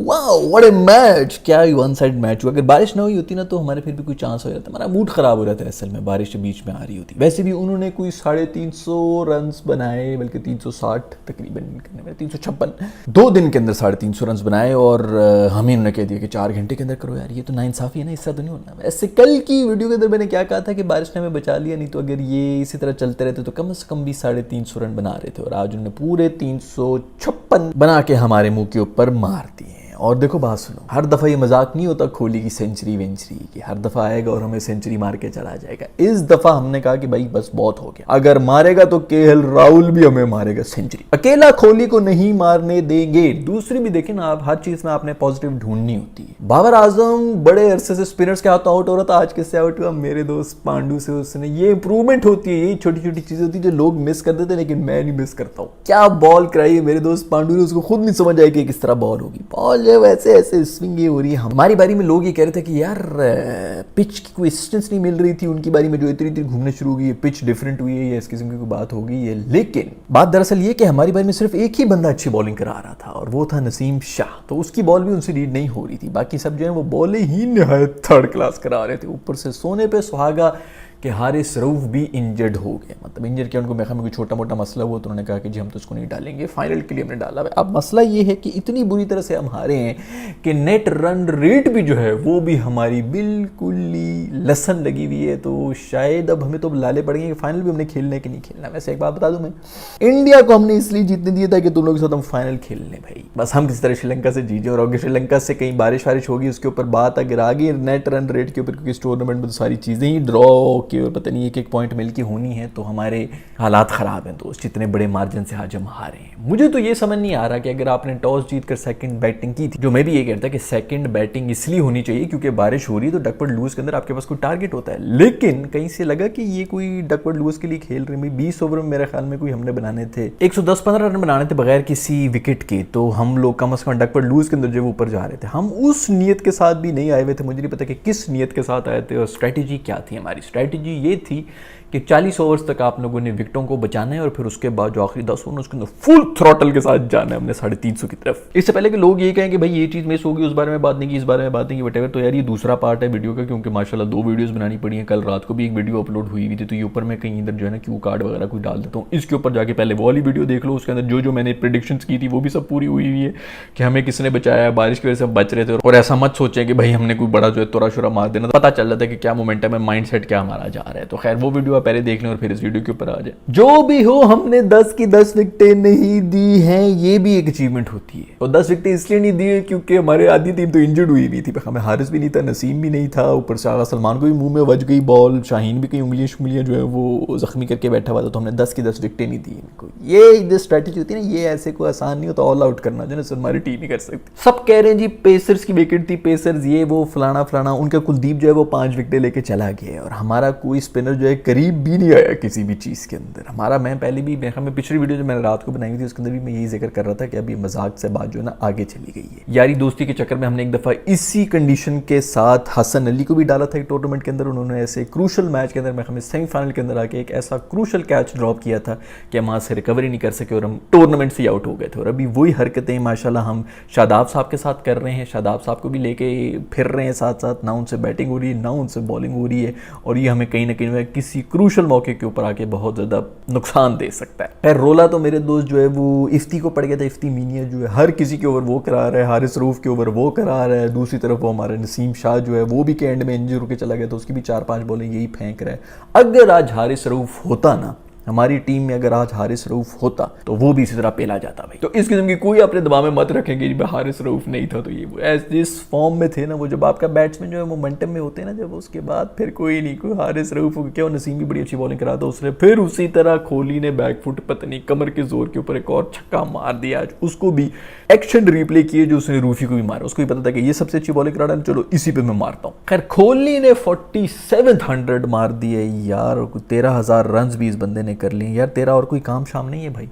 Wow what a match, क्या one side match हुआ। अगर बारिश ना हुई होती ना तो हमारे फिर भी कोई चांस हो जाता, हमारा मूड खराब हो जाता है असल में, बारिश बीच में आ रही होती। वैसे भी उन्होंने कोई 350 रन बनाए, बल्कि 360 तकरीबन, 356, 2 दिन के अंदर 350 रन बनाए, और हमें उन्होंने कह दिया कि 4 घंटे के अंदर करो यार। ये तो नाइंसाफी है ना, इससे तो नहीं होना। वैसे कल की वीडियो के अंदर मैंने क्या कहा था कि बारिश ने हमें बचा लिया, नहीं तो अगर ये इसी तरह चलते रहते तो कम से कम भी 350 रन बना रहे थे, और आज उन्होंने पूरे 356 बना के हमारे मुंह के ऊपर मार दिए। और देखो बात सुनो, हर दफा ये मजाक नहीं होता कोहली की सेंचुरी वेंचुरी की, हर दफा आएगा और हमें सेंचुरी मार के चला जाएगा। इस दफा हमने कहा कि भाई बस बहुत हो गया, अगर मारेगा तो केएल राहुल भी हमें मारेगा सेंचुरी, अकेला कोहली को नहीं मारने देंगे। दूसरी भी देखें ना आप, हर चीज में आपने पॉजिटिव ढूंढनी होती है। बाबर आजम बड़े अरसे से स्पिनर्स के हाथों आउट हो रहा था, आज किससे आउट हुआ? मेरे दोस्त पांडु से। उसने, ये इंप्रूवमेंट होती है, यही छोटी छोटी चीजें होती है जो लोग मिस कर देते, लेकिन मैं नहीं मिस करता हूँ। क्या बॉल कराई है मेरे दोस्त पांडु ने, उसको खुद नहीं समझ आई कि किस तरह बॉल होगी। बॉल जो वैसे ऐसे स्विंग ये हो रही है। हमारी बारी में लोग ये कह रहे थे कि यार पिच की कोई असिस्टेंस नहीं मिल रही थी, उनकी बारी में जो इतनी इतनी घूमने शुरू हो गई है, पिच डिफरेंट हुई है या इस किस्म की कोई बात हो गई है। लेकिन बात दरअसल ये कि हमारी बारी में सिर्फ एक ही बंदा अच्छी बॉलिंग करा रहा था, और वो था नसीम शाह। तो उसकी बॉल भी उनसे रीड नहीं हो रही थी, बाकी सब जो है वो बॉलें ही निहायत थर्ड क्लास करा रहे थे। ऊपर से सोने पे सुहागा कि हारिस रऊफ भी इंजर्ड हो गए, मतलब इंजर्ड किया उनको, मेखा में कोई छोटा मोटा मसला हुआ तो उन्होंने कहा कि जी हम तो उसको नहीं डालेंगे, फाइनल के लिए हमने डाला है। अब मसला ये है कि इतनी बुरी तरह से हम हारे हैं कि नेट रन रेट भी जो है वो भी हमारी बिल्कुल ही लसन लगी हुई है। तो शायद अब हमें तो लाले पड़ेंगे कि फाइनल भी हमने खेलना है कि नहीं खेलना। वैसे एक बात बता दूं मैं, इंडिया को हमने इसलिए जीतने दिया था कि तुम लोगों के साथ हम फाइनल खेल लें भाई, बस हम किसी तरह श्रीलंका से जीते। और अगर श्रीलंका से कहीं बारिश वारिश होगी उसके ऊपर बात अगर आ गई नेट रन रेट के ऊपर, क्योंकि इस टूर्नामेंट में तो सारी चीज़ें ही ड्रॉ के और पता नहीं एक पॉइंट मिल के होनी है, तो हमारे हालात खराब हैं दोस्त, जितने बड़े मार्जिन से आज हम हारे हैं। मुझे तो ये समझ नहीं आ रहा कि अगर आपने टॉस जीत कर सेकंड बैटिंग की थी, जो मैं भी ये कहता कि सेकंड बैटिंग इसलिए होनी चाहिए क्योंकि बारिश हो रही है तो डकवर्थ लुईस के अंदर आपके पास कोई टारगेट होता है। लेकिन कहीं से लगा कि ये कोई डकवर्थ लुईस के लिए खेल रहे हैं। 20 ओवर में मेरे ख्याल में कोई हमने बनाने थे 110-15 रन बनाने थे बगैर किसी विकेट के, तो हम लोग कम से कम डकवर्थ लुईस के अंदर जो ऊपर जा रहे थे। हम उस नीयत के साथ भी नहीं आए हुए थे, मुझे नहीं पता कि किस नीयत के साथ आए थे और स्ट्रैटेजी क्या थी। हमारी स्ट्रैटेजी ये थी कि 40 ओवर्स तक आप लोगों ने विकेटों को बचाना है और फिर उसके बाद जो आखिरी 10 ओवर उसके अंदर फुल थ्रॉटल के साथ जाना है हमने 350 की तरफ। इससे पहले कि लोग ये कहें कि भाई ये चीज़ मिस होगी, उस बारे में बात नहीं की, इस बारे में बात नहीं की, वटेवर, तो यार ये दूसरा पार्ट है वीडियो का, क्योंकि माशाल्लाह 2 वीडियोस बनानी पड़ी हैं। कल रात को भी एक वीडियो अपलोड हुई थी, तो ये ऊपर मैं कहीं इधर जो है ना क्यू कार्ड वगैरह कुछ डाल देता हूँ, इसके ऊपर जाके पहले वो वाली वीडियो देख लो। उसके अंदर जो मैंने प्रेडिक्शंस की थी वो भी सब पूरी हुई हुई है कि हमें किसने बचाया, बारिश की वजह से हम बच रहे थे। और ऐसा मत सोचें कि भाई हमने कोई बड़ा जो है तोरा शुरा मार देना, पता चल रहा था कि क्या मोमेंटम है, माइंड सेट क्या हमारा जा रहा है। तो खैर वो वीडियो आप पहले देख लें और फिर वीडियो के ऊपर आ जाए। जो भी हो, हमने 10 की 10 विकेटें नहीं दी हैं, ये भी एक अचीवमेंट होती है। और 10 विकेटें इसलिए नहीं दी है क्योंकि हमारे आधी टीम तो इंजर्ड हुई भी थी, हमें हारिस भी नहीं था, नसीम भी नहीं था, ऊपर से आगा सलमान को भी मुंह में वज गई बॉल, शाहीन भी कई उंगलियां जो है वो जख्मी करके बैठा हुआ था, तो हमने 10 की 10 विकेटें नहीं दी इनको। ये जो स्ट्रैटेजी होती है ना, ये ऐसे कोई आसान नहीं होता ऑल आउट करना, जो ना हमारी टीम ही कर सकती। सब कह रहे हैं जी पेसर्स की विकेट थी, पेसर्स ये वो फलाना फलाना, उनका कुलदीप जो है वो 5 विकेटें लेके चला गया और हमारा कोई स्पिनर जो है करीब भी नहीं आया किसी भी चीज़ के अंदर। हमारा, मैं पहले भी मैं पिछली वीडियो जो मैंने रात को बनाई थी उसके अंदर भी मैं यही जिक्र कर रहा था कि अभी मजाक से बात जो है ना आगे चली गई है। यारी दोस्ती के चक्कर में हमने एक दफ़ा इसी कंडीशन के साथ हसन अली को भी डाला था एक टूर्नामेंट के अंदर। उन्होंने ऐसे क्रूशल मैच के अंदर मैं हमें सेमीफाइनल के अंदर आके एक ऐसा क्रूशल कैच ड्रॉप किया था कि हम वहाँ से रिकवरी नहीं कर सके और हम टूर्नामेंट से आउट हो गए थे। और अभी वही हरकतें माशाल्लाह हम शादाब साहब के साथ कर रहे हैं, शादाब साहब को भी लेके फिर रहे हैं साथ साथ, ना उनसे बैटिंग हो रही है ना उनसे बॉलिंग हो रही है, और ये हमें कहीं ना कहीं किसी क्रूशल मौके के ऊपर आके बहुत ज़्यादा नुकसान दे सकता है। खैर रोला तो मेरे दोस्त जो है वो इफ्ती को पड़ गया था। इफ्ती मीनिया जो है हर किसी के ओवर वो करा रहा है, हारिस रऊफ के ओवर वो करा रहा है, दूसरी तरफ वो हमारा नसीम शाह जो है वो भी के एंड में इंजर होकर चला गया, तो उसकी भी 4-5 बॉलें यही फेंक रहा है। अगर आज हारिस रऊफ होता ना हमारी टीम में, अगर आज हारिस रऊफ होता तो वो भी इसी तरह पेला जाता भाई। तो इस किस्म की कोई अपने दबाव में मत रखेंगे जब हारिस रऊफ नहीं था तो ये वो जिस फॉर्म में थे ना, वो जब आपका बैट्समैन जो है मोमेंटम में होते हैं ना, जब उसके बाद फिर कोई नहीं, कोई हारिस रऊफ क्या, नसीम भी बड़ी अच्छी बॉलिंग करा था उसने, फिर उसी तरह कोहली ने बैकफुट पता नहीं कमर के जोर के ऊपर एक और छक्का मार दिया। आज उसको भी एक्शन रिप्ले किए जो उसने रूफी को भी मारा, उसको भी पता था कि ये सबसे अच्छी बॉलिंग करा रहा है, चलो इसी पे मैं मारता हूँ। खैर कोहली ने 4700 मार दिए यार, 13,000 रन भी इस बंदे ने कर लिए यार। तेरा और कोई काम शाम नहीं है भाई,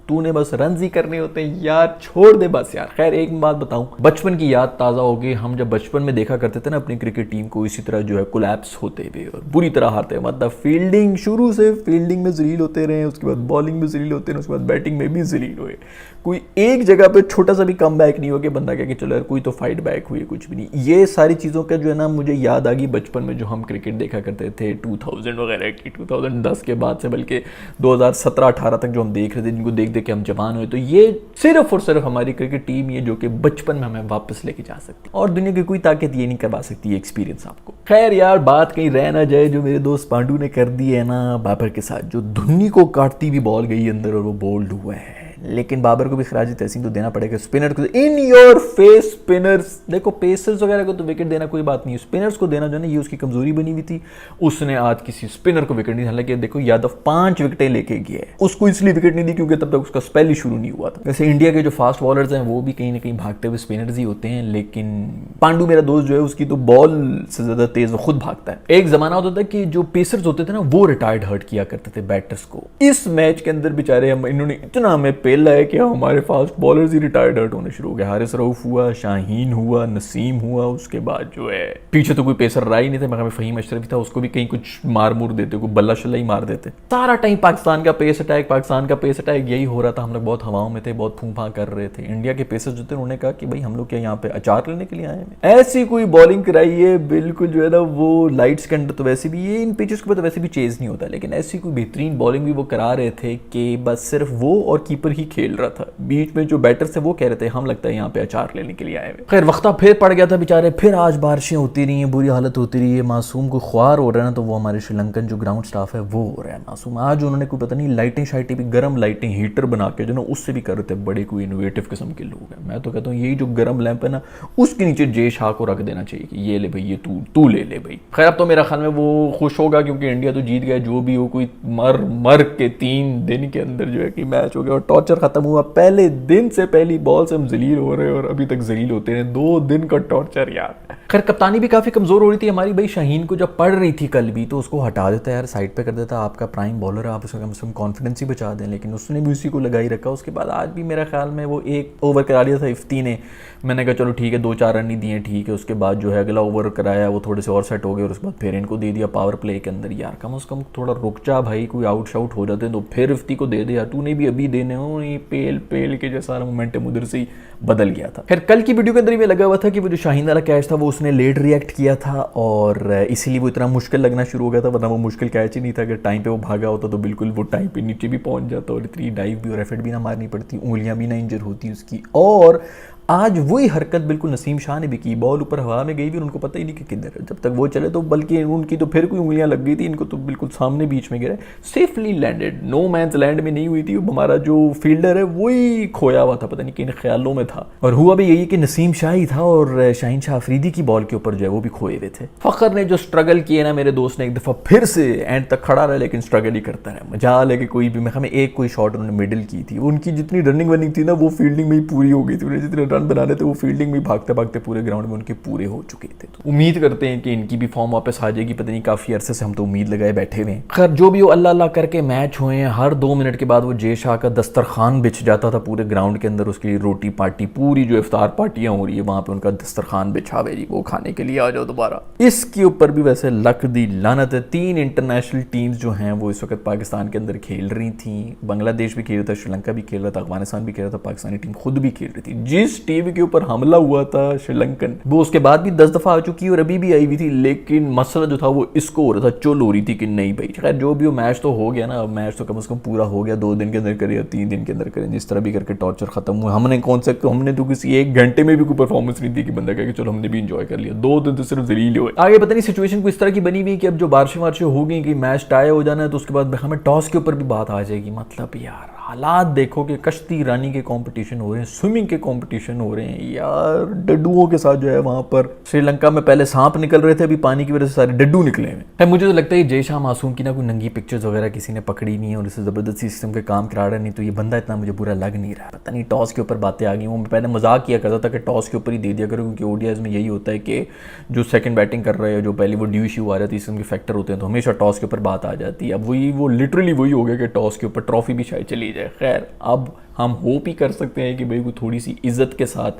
तूने बस रन ही करने होते हैं यार, छोड़ दे बस यार। खैर एक बात बताऊं, बचपन की याद ताज़ा हो गई। हम जब बचपन में देखा करते थे ना अपनी क्रिकेट टीम को इसी तरह जो है कोलैप्स होते हुए और बुरी तरह हारते हुए, मतलब फील्डिंग शुरू से फील्डिंग में जलील होते रहे, उसके बाद बॉलिंग में जलील होते रहे, उसके बाद बैटिंग में भी जलील हुए। कोई एक जगह पे छोटा सा भी कम बैक नहीं हो कि बंदा कहे कि चलो यार कोई तो फाइट बैक हुई है, कुछ भी नहीं। ये सारी चीज़ों का जो है ना मुझे याद आ गई बचपन में जो हम क्रिकेट देखा करते थे 2000 वगैरह की, 2010 के बाद से, बल्कि 2017-18 तक जो हम देख रहे थे, जिनको देख देख के हम जवान हुए। तो ये सिर्फ और सिर्फ हमारी क्रिकेट टीम ही है जो कि बचपन में हमें वापस लेके जा सकती, और दुनिया की कोई ताकत ये नहीं करवा सकती ये एक्सपीरियंस आपको। खैर यार, बात कहीं रह ना जाए, जो मेरे दोस्त पांडू ने कर दी है ना बाबर के साथ, जो धुन्नी को काटती हुई बॉल गई अंदर और वो बोल्ड हुआ है। लेकिन बाबर को भी खराज तहसीन तो देना पड़ेगा। स्पिनर को इन योर फेस स्पिनर्स, देखो पेसर्स वगैरह को तो विकेट देना कोई बात नहीं है, स्पिनर्स को देना जो है ना ये उसकी कमजोरी बनी हुई थी। उसने आज किसी स्पिनर को विकेट नहीं, हालांकि देखो यादव 5 विकेटें लेके गया है, उसको इसलिए विकेट नहीं दी क्योंकि तब तक उसका स्पेल ही शुरू नहीं हुआ था। वैसे इंडिया के जो फास्ट बॉलर्स हैं वो भी कहीं ना कहीं भागते हुए स्पिनर्स ही होते हैं, लेकिन पांडू मेरा दोस्त जो है उसकी तो बॉल से ज्यादा तेज वो खुद भागता है। एक जमाना होता था कि जो पेसर्स होते थे ना वो रिटायर्ड हर्ट किया करते थे बैटर्स को। इस मैच के अंदर बेचारे इन्होंने इतना हमें पेला है कि हमारे फास्ट बॉलर्स ही रिटायर्ड हर्ट होने शुरू हो गए। हारिस रऊफ हुआ, शाहीन हुआ, नसीम हुआ, उसके बाद जो है पीछे तो कोई पेसर रहा ही नहीं था। मगर फहीम अशरफ था, उसको भी कहीं कुछ मार मूर देते, कोई बल्ला शल्ला ही मार देते। सारा टाइम पाकिस्तान का पेस अटैक, पाकिस्तान का पेस अटैक यही हो रहा था। हम लोग बहुत हवाओं में थे, बहुत फूंफा कर रहे थे। इंडिया के पेसर जो थे उन्होंने कहा कि भाई हम लोग क्या यहाँ पे अचार लेने के लिए आए हैं। ऐसी कोई बॉलिंग कराई है बिल्कुल जो है ना वो लाइट्स के अंदर, तो वैसे भी ये इन पिचेस के ऊपर तो वैसे भी चेज नहीं होता, लेकिन ऐसी कोई बेहतरीन बॉलिंग भी वो करा रहे थे कि बस सिर्फ वो और कीपर ही खेल रहा था। बीच में जो बैटर से वो कह रहे थे हम लगता है यहाँ पे अचार लेने के लिए आए हुए। खैर वक्ता फिर पड़ गया था बेचारे, फिर आज बारिशें होती रही हैं, बुरी हालत होती रही है। मासूम को ख्वार हो रहा है ना, तो वो हमारे श्रीलंकन जो ग्राउंड स्टाफ है वो हो रहा है मासूम। आज उन्होंने कोई पता नहीं लाइटें शाइटें भी, गर्म लाइटें हीटर बना के जो ना उससे भी कर रहे थे। बड़े कोई इनोवेटिव किस्म के लोग हैं। मैं तो कहता हूँ यही जो गर्म लैंप है ना उसके नीचे जे शाह को रख देना चाहिए कि ये ले भाई, ये तू ले ले भाई। खैर अब तो मेरा ख्याल में वो खुश होगा क्योंकि इंडिया तो जीत गया। जो भी हो, कोई मर के 3 दिन के अंदर जो है कि मैच हो गया और टॉर्चर खत्म हुआ। पहले दिन से, पहली बॉल से हम जलील हो रहे हैं और अभी तक जलील होते हैं। 2 दिन का टॉर्चर यार। खैर कप्तानी भी काफी कमजोर हो रही थी हमारी। भाई शाहीन को जब पड़ रही थी कल भी तो उसको हटा देता यार, साइड पे कर देता। आपका प्राइम बॉलर है, आप उसका कम से कम कॉन्फिडेंस ही बचा दें, लेकिन उसने भी उसी को लगाई रखा। उसके बाद आज भी मेरा ख्याल में वो 1 ओवर करा लिया था इफ्ती ने। मैंने कहा चलो ठीक है 2-4 रन ही दिए, ठीक है। उसके बाद जो है अगला ओवर कराया, वो थोड़े से और सेट हो गए और उसके बाद फिर इनको दे दिया पावर प्ले के अंदर। यार कम से कम थोड़ा रुक जा भाई, कोई आउट शाउट हो जाते हैं तो फिर इफ्ती को दे दे यार, तूने भी अभी देने हो। ये पेल के जो सारा मोमेंटम उधर से ही बदल गया था। खैर कल की वीडियो के अंदर भी लगा हुआ था कि वो जो शाहीन वाला कैच था वो उसने लेट रिएक्ट किया था और इसीलिए वो इतना मुश्किल लगना शुरू हो गया था, वरना वो मुश्किल कैच ही नहीं था। अगर टाइम पे वो भागा होता तो बिल्कुल वो टाइम पे नीचे भी पहुंच जाता और इतनी डाइव भी और एफर्ट भी ना मारनी पड़ती, उंगलियां भी ना इंजर होती उसकी। और आज वही हरकत बिल्कुल नसीम शाह ने भी की, बॉल ऊपर हवा में गई भी, उनको पता ही नहीं कि किधर है। जब तक वो चले तो बल्कि उनकी तो फिर कोई उंगलियां लग गई थी, इनको तो बिल्कुल सामने बीच में गिरा, safely landed, no man's land में नहीं हुई थी। हमारा जो फील्डर है वही खोया हुआ था, पता नहीं किन ख्यालों में था। और हुआ भी यही कि नसीम शाह ही था और शाहीन शाह अफरीदी की बॉल के ऊपर जो है वो भी खोए हुए थे। फखर ने जो स्ट्रगल किए ना, मेरे दोस्त ने एक दफा फिर से एंड तक खड़ा रहा लेकिन स्ट्रगल ही करता रहा। मजा लेके कोई भी, मैं एक कोई शॉट उन्होंने मिडिल की थी, उनकी जितनी रनिंग वनिंग थी ना वो फील्डिंग में ही पूरी हो गई थी। उन्हें जितने रन बनाने थे वो फील्डिंग में भागते भागते पूरे ग्राउंड में उनके पूरे हो चुके थे। तो उम्मीद करते हैं कि इनकी भी फॉर्म वापस आ जाएगी, पता नहीं काफी अरसे से हम तो उम्मीद लगाए बैठे हुए हैं। खैर जो भी हो, अल्लाह अल्लाह करके मैच हुए हैं। हर 2 मिनट के बाद वो जे शाह का दस्तरखान बिछ जाता था पूरे ग्राउंड के अंदर, उसकी रोटी पार्टी, पूरी जो इफ्तार पार्टियां हो रही है वहां पे उनका दस्तरखान बिछावे जी, वो खाने के लिए आ जाओ दोबारा। इसके ऊपर भी वैसे लक दी लानत है, 3 इंटरनेशनल टीम्स जो हैं वो इस वक्त पाकिस्तान के अंदर खेल रही थी। बांग्लादेश भी खेल रहा था, श्रीलंका भी खेल रहा था, अफगानिस्तान भी खेल रहा था, पाकिस्तानी टीम खुद भी खेल रही थी। जिस टीम के ऊपर हमला हुआ था श्रीलंकन, वो उसके बाद भी 10 दफा आ चुकी और अभी भी आई हुई थी, लेकिन मसला जो था वो इसको हो रहा था, चुल हो रही थी कि नहीं भाई। खैर जो भी हो, मैच तो हो गया ना, मैच तो कम से कम पूरा हो गया। 2 दिन के अंदर करें या 3 दिन के अंदर करें, जिस तरह भी करके टॉर्चर खत्म हुआ। हमने तो किसी 1 घंटे में भी कोई परफॉर्मेंस नहीं दी कि बंदा कहे कि चलो हमने भी इंजॉय कर लिया। 2 दिन तो सिर्फ जलील हुए। आगे पता नहीं सिचुएशन को इस तरह की बनी हुई कि अब जो बारिशें हो गई कि मैच टाई हो जाना है, तो उसके बाद हमें टॉस के ऊपर भी बात आ जाएगी। मतलब यार हालात देखो कि कश्ती रानी के कंपटीशन हो रहे हैं, स्विमिंग के कंपटीशन हो रहे हैं यार, डड्डुओं के साथ जो है वहां पर। श्रीलंका में पहले सांप निकल रहे थे, अभी पानी की वजह से सारे डड्डू निकले हैं। मुझे तो लगता है जय शाह मासूम की ना कोई नंगी पिक्चर्स वगैरह किसी ने पकड़ी नहीं है और इसे जबरदस्ती सिस्टम के काम करा रहा है, नहीं तो ये बंदा इतना मुझे बुरा लग नहीं रहा। पता नहीं टॉस के ऊपर बातें आ गई। वो मैं पहले मजाक किया करता था कि टॉस के ऊपर ही दे दिया करो, क्योंकि ओडीआईज में यही होता है कि जो सेकंड बैटिंग कर रहे हैं, जो पहले वो ड्यू इशू आ रहा था, इसके फैक्टर होते हैं, तो हमेशा टॉस के ऊपर बात आ जाती है। अब वो लिटरली वही हो गया कि टॉस के ऊपर ट्रॉफी भी शायद चली चली जाए। खैर अब हम होप ही कर सकते हैं कि भाई कोई थोड़ी सी इज्जत के साथ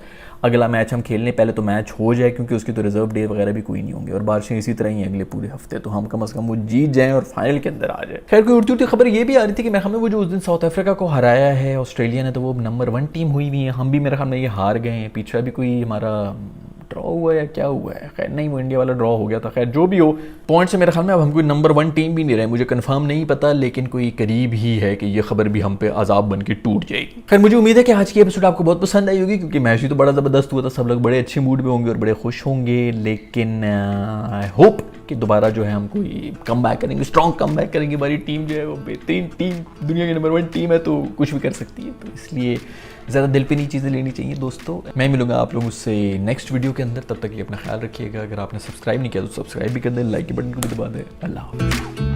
अगला मैच हम खेलने, पहले तो मैच हो जाए क्योंकि उसकी तो रिजर्व डे वगैरह भी कोई नहीं होंगे और बारिशें इसी तरह ही अगले पूरे हफ्ते, तो हम कम से कम वो जीत जाएं और फाइनल के अंदर आ जाए। खैर कोई उड़ती उड़ती खबर ये भी आ रही थी कि मेरे ख्याल में वो जो उस दिन साउथ अफ्रीका को हराया है ऑस्ट्रेलिया ने, तो वो नंबर 1 टीम हुई हुई है, हम भी मेरे ख्याल में ये हार गए हैं। पीछे भी कोई हमारा ड्रॉ हुआ है या क्या हुआ है, खैर नहीं वो इंडिया वाला ड्रॉ हो गया था। खैर जो भी हो, पॉइंट से मेरे ख्याल में अब हम कोई नंबर 1 टीम भी नहीं रहे, मुझे कंफर्म नहीं पता लेकिन कोई करीब ही है कि ये खबर भी हम पे अजाब बन के टूट जाएगी। खैर मुझे उम्मीद है कि आज की एपिसोड आपको बहुत पसंद आई होगी क्योंकि मैच भी तो बड़ा ज़बरदस्त हुआ था, सब लोग बड़े अच्छे मूड में होंगे और बड़े खुश होंगे। लेकिन आई होप कि दोबारा जो है हम कोई कम बैक करेंगे, स्ट्रॉन्ग कम बैक करेंगे। हमारी टीम जो है वो बेहतरीन टीम, दुनिया की नंबर 1 टीम है तो कुछ भी कर सकती है, तो इसलिए ज़्यादा दिल पे नहीं चीज़ें लेनी चाहिए दोस्तों। मैं मिलूंगा आप लोगों से नेक्स्ट वीडियो के अंदर, तब तक ये अपना ख्याल रखिएगा। अगर आपने सब्सक्राइब नहीं किया तो सब्सक्राइब भी कर दें, लाइक के बटन को भी दबा दें। अल्लाह हाफ़िज़।